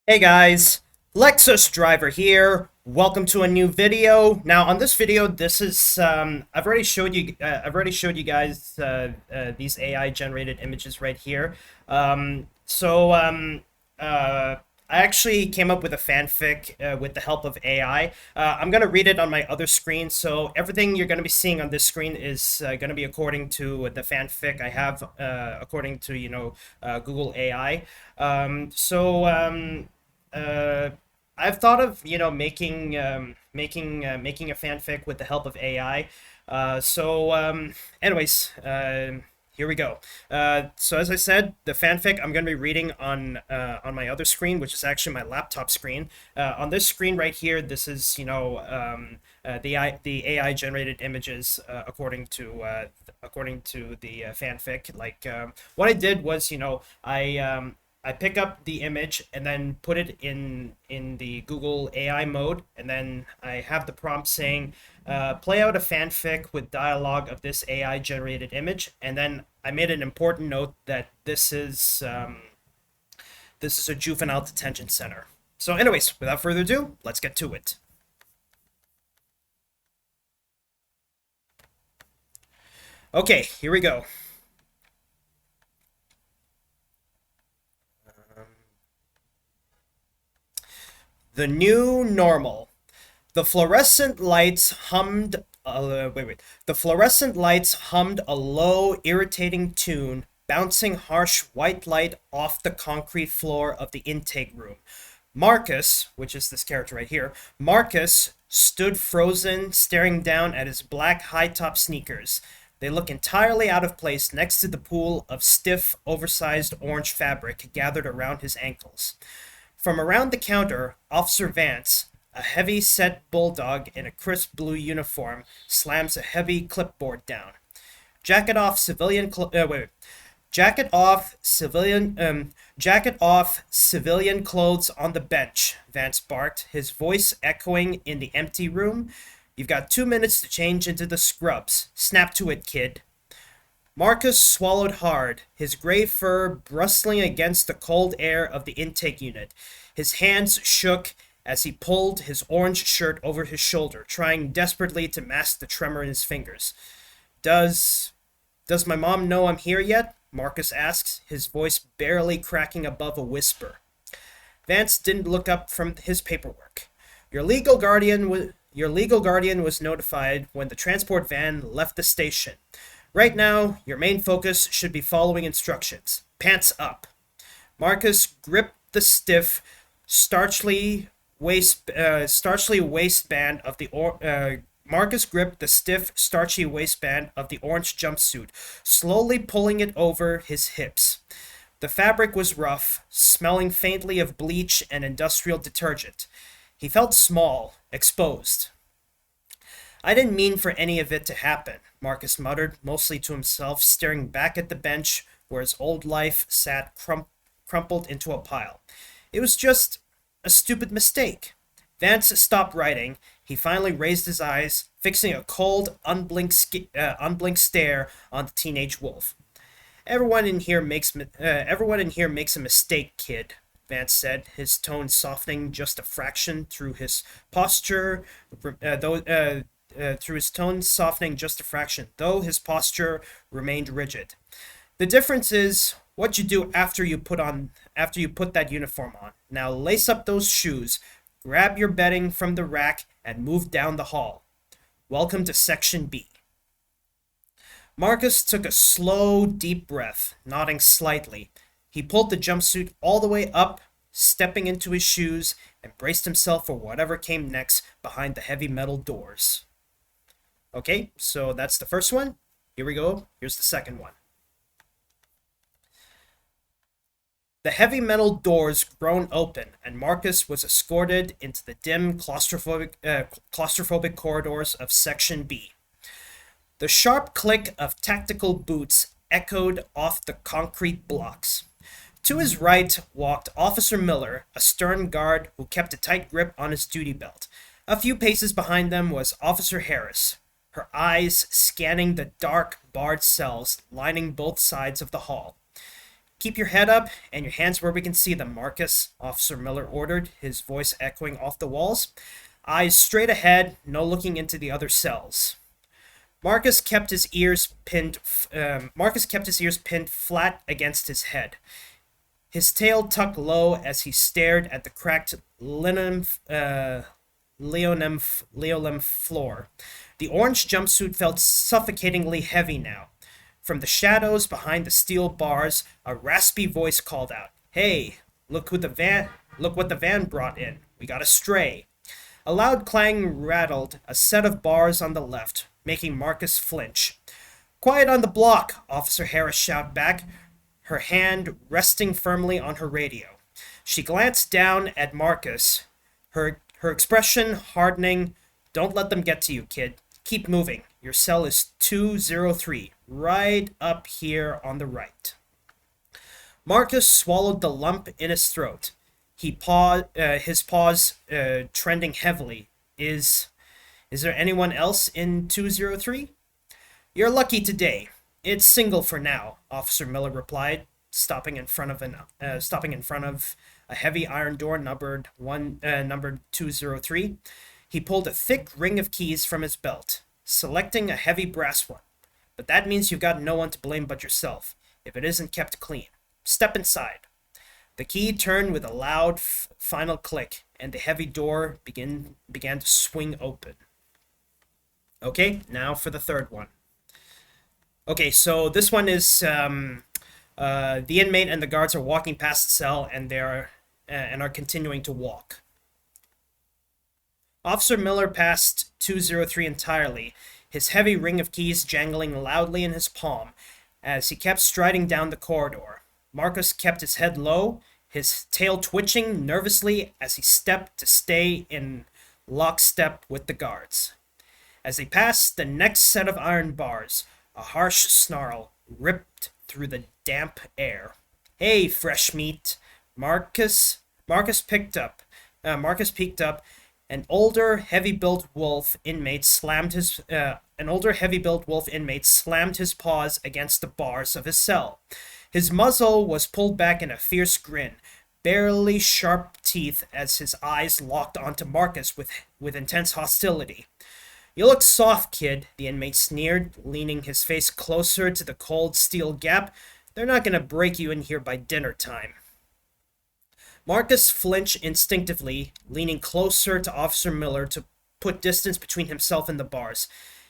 Hey guys, Lexus Driver here. Welcome to a new video. Now, on this video, this is I've already showed you guys these AI generated images right here. I actually came up with a fanfic with the help of AI. I'm gonna read it on my other screen, so everything you're gonna be seeing on this screen is gonna be according to the fanfic I have, according to Google AI. Uh, I've thought of making a fanfic with the help of AI. Anyways, here we go. So as I said, the fanfic I'm going to be reading on my other screen, which is actually my laptop screen. On this screen right here, this is the AI generated images according to the fanfic. What I did was I pick up the image and then put it in the Google AI mode, and then I have the prompt saying, "Play out a fanfic with dialogue of this AI generated image." And then I made an important note that this is a juvenile detention center. So, anyways, without further ado, let's get to it. Okay, here we go. The new normal. The fluorescent lights hummed. The fluorescent lights hummed a low, irritating tune, bouncing harsh white light off the concrete floor of the intake room. Marcus, which is this character right here, Marcus stood frozen, staring down at his black high top sneakers. They look entirely out of place next to the pool of stiff, oversized orange fabric gathered around his ankles. From around the counter, Officer Vance, a heavy-set bulldog in a crisp blue uniform, slams a heavy clipboard down. Jacket off, civilian. Jacket off, civilian. Jacket off, civilian clothes on the bench. Vance barked, his voice echoing in the empty room. You've got 2 minutes to change into the scrubs. Snap to it, kid. Marcus swallowed hard, his gray fur bristling against the cold air of the intake unit. His hands shook as he pulled his orange shirt over his shoulder, trying desperately to mask the tremor in his fingers. Does my mom know I'm here yet? Marcus asks, his voice barely cracking above a whisper. Vance didn't look up from his paperwork. Your legal guardian was notified when the transport van left the station. Right now, your main focus should be following instructions. Pants up. Marcus gripped the stiff, starchy waistband of the orange jumpsuit, slowly pulling it over his hips. The fabric was rough, smelling faintly of bleach and industrial detergent. He felt small, exposed. I didn't mean for any of it to happen, Marcus muttered, mostly to himself, staring back at the bench where his old life sat crumpled into a pile. It was just a stupid mistake. Vance stopped writing. He finally raised his eyes, fixing a cold, unblinked stare on the teenage wolf. Everyone in here makes a mistake, kid, Vance said, his tone softening just a fraction through his posture, though his posture remained rigid. The difference is what you do after you put that uniform on. Now lace up those shoes, grab your bedding from the rack, and move down the hall. Welcome to Section B. Marcus took a slow, deep breath, nodding slightly. He pulled the jumpsuit all the way up, stepping into his shoes, and braced himself for whatever came next behind the heavy metal doors. Okay, so that's the first one. Here we go. Here's the second one. The heavy metal doors groaned open, and Marcus was escorted into the dim, claustrophobic corridors of Section B. The sharp click of tactical boots echoed off the concrete blocks. To his right walked Officer Miller, a stern guard who kept a tight grip on his duty belt. A few paces behind them was Officer Harris, her eyes scanning the dark, barred cells lining both sides of the hall. Keep your head up and your hands where we can see them, Marcus, Officer Miller ordered, his voice echoing off the walls. Eyes straight ahead, no looking into the other cells. Marcus kept his ears pinned flat against his head, his tail tucked low as he stared at the cracked linoleum floor. The orange jumpsuit felt suffocatingly heavy now. From the shadows behind the steel bars, a raspy voice called out, "Hey, look what the van brought in. We got a stray." A loud clang rattled a set of bars on the left, making Marcus flinch. "Quiet on the block," Officer Harris shouted back, her hand resting firmly on her radio. She glanced down at Marcus, her expression hardening. "Don't let them get to you, kid. Keep moving. Your cell is 203, right up here on the right." Marcus swallowed the lump in his throat. His paws trending heavily. Is there anyone else in 203? "You're lucky today. It's single for now," Officer Miller replied, stopping in front of a heavy iron door numbered 203. He pulled a thick ring of keys from his belt, selecting a heavy brass one. "But that means you've got no one to blame but yourself, if it isn't kept clean. Step inside." The key turned with a loud final click, and the heavy door began to swing open. Okay, now for the third one. Okay, so this one is the inmate and the guards are walking past the cell, and are continuing to walk. Officer Miller passed 203 entirely, his heavy ring of keys jangling loudly in his palm as he kept striding down the corridor. Marcus kept his head low, his tail twitching nervously as he stepped to stay in lockstep with the guards. As they passed the next set of iron bars, a harsh snarl ripped through the damp air. "Hey, fresh meat!" Marcus peeked up. An older, heavy-built wolf inmate slammed his paws against the bars of his cell. His muzzle was pulled back in a fierce grin, barely sharp teeth as his eyes locked onto Marcus with intense hostility. "You look soft, kid," the inmate sneered, leaning his face closer to the cold steel gap. "They're not gonna break you in here by dinner time." Marcus flinched instinctively, leaning closer to Officer Miller to put distance between himself and the bars.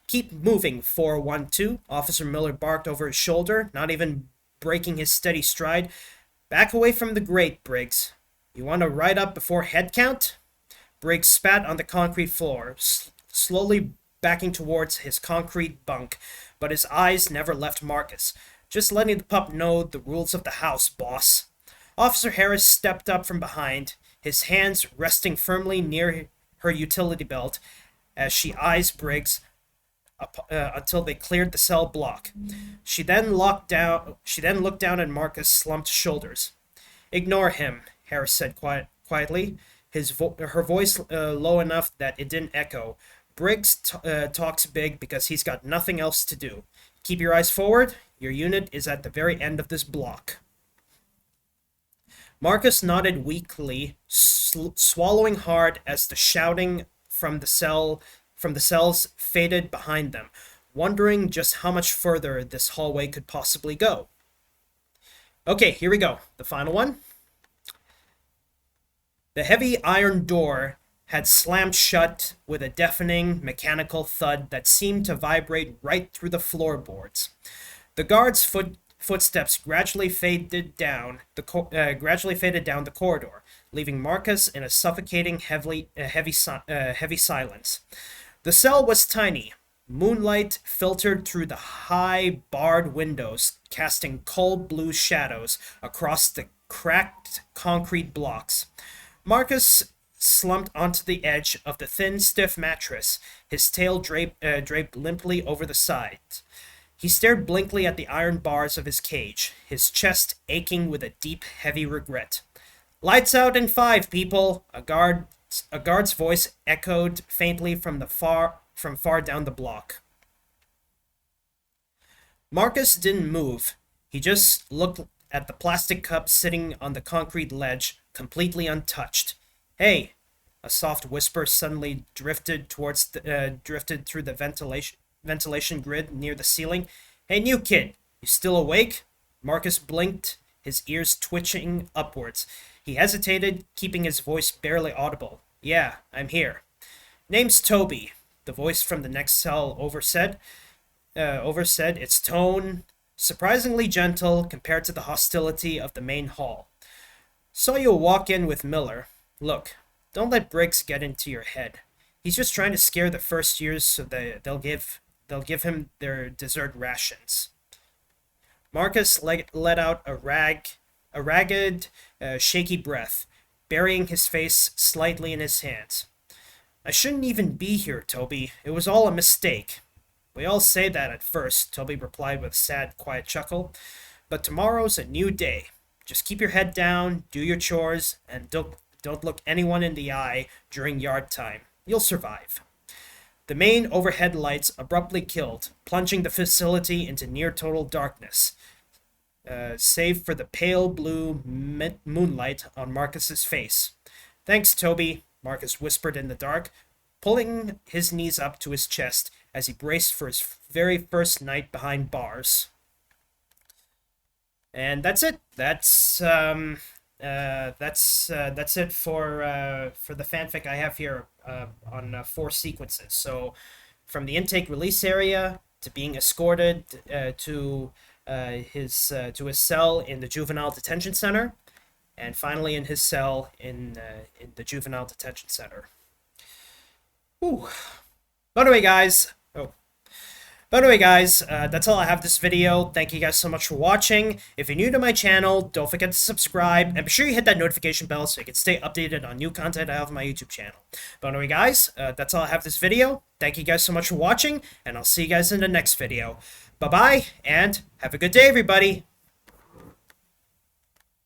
"Keep moving, 412, Officer Miller barked over his shoulder, not even breaking his steady stride. "Back away from the grate, Briggs. You want to ride up before head count?" Briggs spat on the concrete floor, slowly backing towards his concrete bunk, but his eyes never left Marcus. "Just letting the pup know the rules of the house, boss." Officer Harris stepped up from behind, his hands resting firmly near her utility belt as she eyes Briggs until they cleared the cell block. She then looked down at Marcus' slumped shoulders. "Ignore him," Harris said quietly, her voice low enough that it didn't echo. "Briggs talks big because he's got nothing else to do. Keep your eyes forward. Your unit is at the very end of this block." Marcus nodded weakly, swallowing hard as the shouting from the cells faded behind them, wondering just how much further this hallway could possibly go. Okay, here we go. The final one. The heavy iron door had slammed shut with a deafening mechanical thud that seemed to vibrate right through the floorboards. The guard's footsteps gradually faded down the corridor, leaving Marcus in a suffocating, heavy silence. The cell was tiny. Moonlight filtered through the high, barred windows, casting cold blue shadows across the cracked concrete blocks. Marcus slumped onto the edge of the thin, stiff mattress, his tail draped limply over the sides. He stared blankly at the iron bars of his cage, his chest aching with a deep, heavy regret. "Lights out in 5, people!" A guard's voice echoed faintly from far down the block. Marcus didn't move. He just looked at the plastic cup sitting on the concrete ledge, completely untouched. "Hey," a soft whisper suddenly drifted through the ventilation grid near the ceiling. "Hey, new kid, you still awake?" Marcus blinked, his ears twitching upwards. He hesitated, keeping his voice barely audible. "Yeah, I'm here." "Name's Toby," the voice from the next cell oversaid, its tone surprisingly gentle compared to the hostility of the main hall. "Saw you walk in with Miller. Look, don't let Briggs get into your head. He's just trying to scare the first years so they'll give him their dessert rations." Marcus let out a ragged, shaky breath, burying his face slightly in his hands. "I shouldn't even be here, Toby. It was all a mistake." "We all say that at first," Toby replied with a sad, quiet chuckle. "But tomorrow's a new day. Just keep your head down, do your chores, and don't look anyone in the eye during yard time. You'll survive." The main overhead lights abruptly killed, plunging the facility into near-total darkness, save for the pale blue moonlight on Marcus's face. "Thanks, Toby," Marcus whispered in the dark, pulling his knees up to his chest as he braced for his very first night behind bars. And that's it. That's it for the fanfic I have here on 4 sequences. So, from the intake release area to being escorted to his cell in the Juvenile Detention Center, and finally in his cell in the Juvenile Detention Center. Ooh. By the way, guys, that's all I have this video. Thank you guys so much for watching. If you're new to my channel, don't forget to subscribe, and be sure you hit that notification bell so you can stay updated on new content I have on my YouTube channel. But anyway, guys, that's all I have this video. Thank you guys so much for watching, and I'll see you guys in the next video. Bye-bye, and have a good day, everybody.